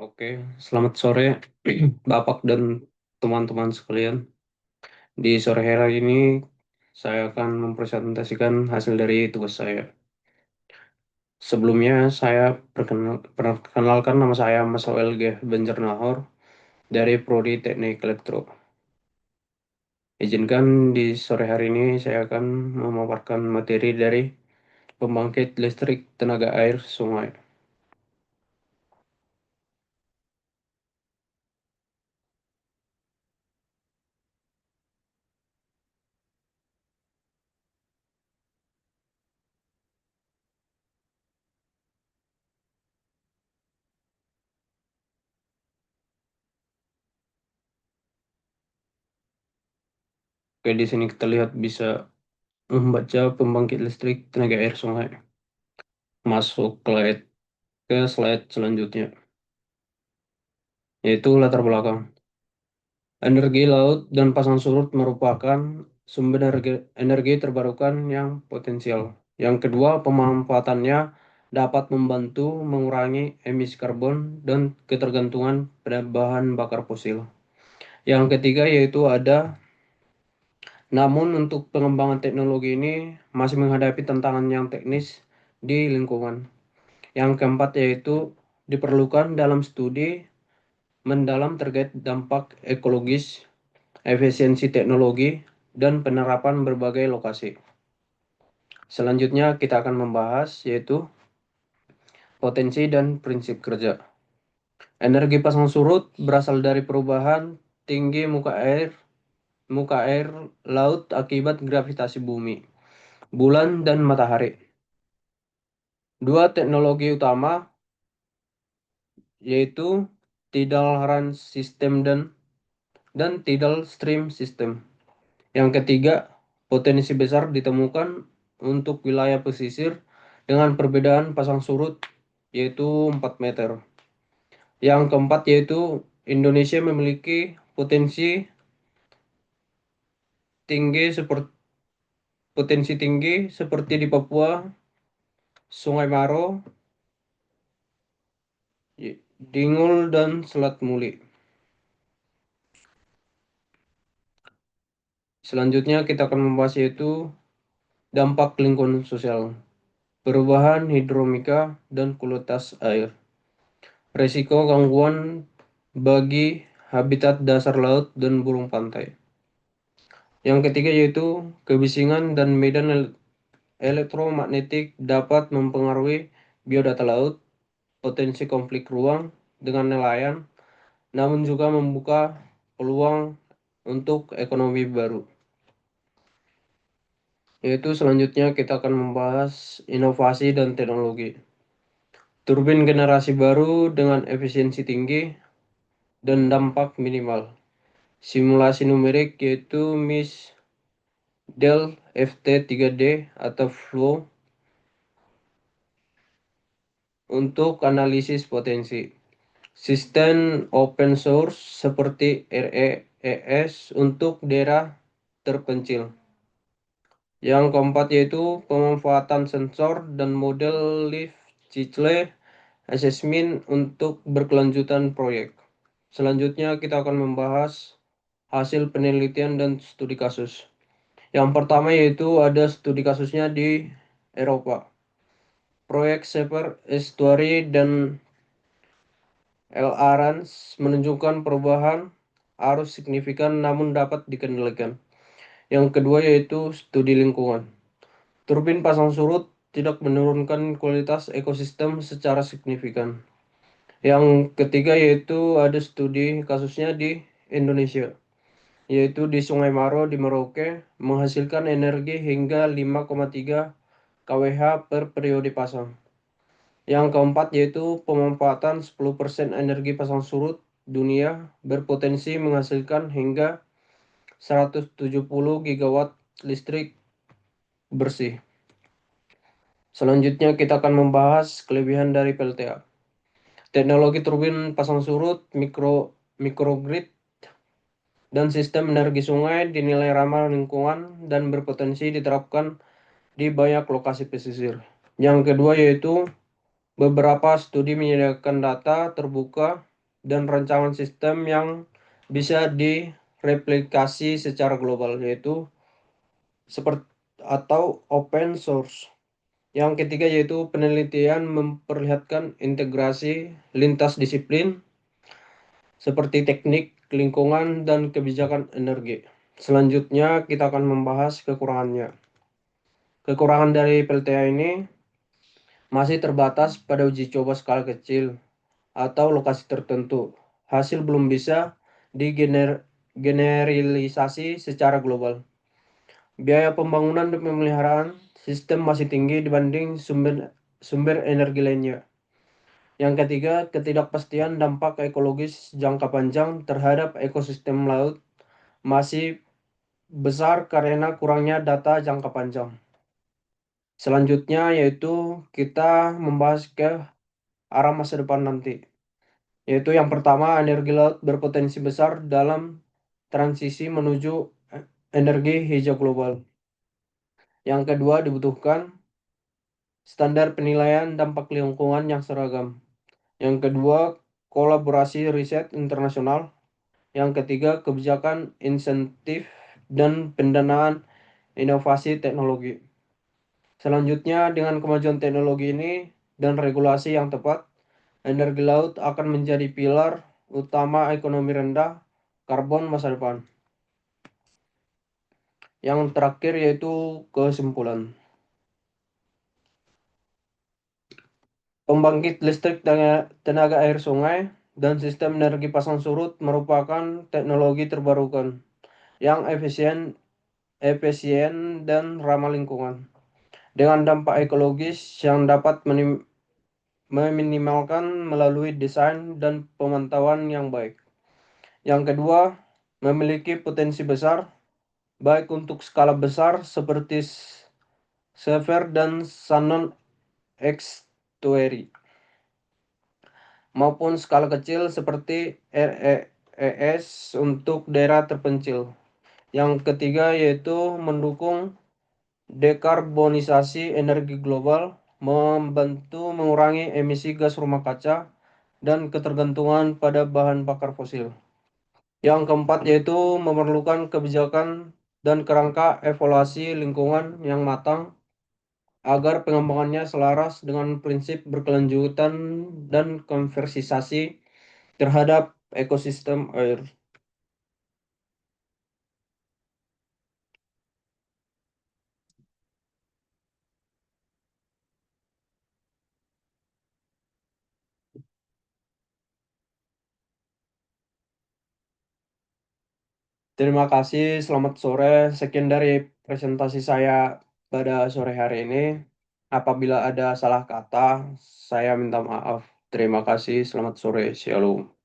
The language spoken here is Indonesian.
Oke, selamat sore Bapak dan teman-teman sekalian. Di sore hari ini saya akan mempresentasikan hasil dari tugas saya. Sebelumnya saya perkenalkan nama saya Mas OLG Banjarnahor dari Prodi Teknik Elektro. Izinkan di sore hari ini saya akan memaparkan materi dari pembangkit listrik tenaga air sungai. Oke, di sini kita lihat bisa membaca pembangkit listrik tenaga air sungai. Masuk ke slide selanjutnya, yaitu latar belakang. Energi laut dan pasang surut merupakan sumber energi terbarukan yang potensial. Yang kedua, pemanfaatannya dapat membantu mengurangi emisi karbon dan ketergantungan pada bahan bakar fosil. Yang ketiga yaitu namun untuk pengembangan teknologi ini masih menghadapi tantangan yang teknis di lingkungan. Yang keempat yaitu diperlukan dalam studi mendalam terkait dampak ekologis, efisiensi teknologi, dan penerapan berbagai lokasi. Selanjutnya kita akan membahas yaitu potensi dan prinsip kerja. Energi pasang surut berasal dari perubahan tinggi muka air laut akibat gravitasi bumi, bulan, dan matahari. Dua teknologi utama yaitu tidal run system dan tidal stream system. Yang ketiga, potensi besar ditemukan untuk wilayah pesisir dengan perbedaan pasang surut yaitu 4 meter. Yang keempat yaitu Indonesia memiliki potensi tinggi seperti di Papua, Sungai Maro, Dingul, dan Selat Muli. Selanjutnya kita akan membahas yaitu dampak lingkungan sosial, perubahan hidromika dan kualitas air, resiko gangguan bagi habitat dasar laut dan burung pantai. Yang ketiga yaitu kebisingan dan medan elektromagnetik dapat mempengaruhi biodata laut, potensi konflik ruang dengan nelayan, namun juga membuka peluang untuk ekonomi baru. Yaitu selanjutnya kita akan membahas inovasi dan teknologi. Turbin generasi baru dengan efisiensi tinggi dan dampak minimal. Simulasi numerik yaitu MIS Del FT3D atau Flow untuk analisis potensi. Sistem open source seperti REES untuk daerah terpencil. Yang keempat yaitu pemanfaatan sensor dan model lift Chichle assessment untuk berkelanjutan proyek. Selanjutnya kita akan membahas hasil penelitian dan studi kasus. Yang pertama yaitu ada studi kasusnya di Eropa. Proyek Shepherd Estuary dan El Arans menunjukkan perubahan arus signifikan namun dapat dikendalikan. Yang kedua yaitu studi lingkungan. Turbin pasang surut tidak menurunkan kualitas ekosistem secara signifikan. Yang ketiga yaitu ada studi kasusnya di Indonesia, yaitu di Sungai Maro di Merauke menghasilkan energi hingga 5,3 kWh per periode pasang. Yang keempat yaitu pemanfaatan 10% energi pasang surut dunia berpotensi menghasilkan hingga 170 gigawatt listrik bersih. Selanjutnya kita akan membahas kelebihan dari PLTA. Teknologi turbin pasang surut, microgrid, dan sistem energi sungai dinilai ramah lingkungan dan berpotensi diterapkan di banyak lokasi pesisir. Yang kedua yaitu beberapa studi menyediakan data terbuka dan rancangan sistem yang bisa direplikasi secara global, yaitu seperti atau open source. Yang ketiga yaitu penelitian memperlihatkan integrasi lintas disiplin seperti teknik, lingkungan, dan kebijakan energi. Selanjutnya kita akan membahas kekurangannya. Kekurangan dari PLTA ini masih terbatas pada uji coba skala kecil atau lokasi tertentu. Hasil belum bisa digeneralisasi secara global. Biaya pembangunan dan pemeliharaan sistem masih tinggi dibanding sumber energi lainnya. Yang ketiga, ketidakpastian dampak ekologis jangka panjang terhadap ekosistem laut masih besar karena kurangnya data jangka panjang. Selanjutnya yaitu kita membahas ke arah masa depan nanti. Yaitu yang pertama, energi laut berpotensi besar dalam transisi menuju energi hijau global. Yang kedua, dibutuhkan standar penilaian dampak lingkungan yang seragam. Yang kedua, kolaborasi riset internasional. Yang ketiga, kebijakan insentif dan pendanaan inovasi teknologi. Selanjutnya, dengan kemajuan teknologi ini dan regulasi yang tepat, energi laut akan menjadi pilar utama ekonomi rendah karbon masa depan. Yang terakhir yaitu kesimpulan. Pembangkit listrik tenaga air sungai dan sistem energi pasang surut merupakan teknologi terbarukan yang efisien dan ramah lingkungan, dengan dampak ekologis yang dapat meminimalkan melalui desain dan pemantauan yang baik. Yang kedua, memiliki potensi besar, baik untuk skala besar seperti Sever dan Shannon Estuary, maupun skala kecil seperti RES untuk daerah terpencil. Yang ketiga yaitu mendukung dekarbonisasi energi global, membantu mengurangi emisi gas rumah kaca, dan ketergantungan pada bahan bakar fosil. Yang keempat yaitu memerlukan kebijakan dan kerangka evaluasi lingkungan yang matang agar pengembangannya selaras dengan prinsip berkelanjutan dan konversisasi terhadap ekosistem air. Terima kasih, selamat sore. Sekian dari presentasi saya pada sore hari ini. Apabila ada salah kata, saya minta maaf. Terima kasih, selamat sore. Shalom.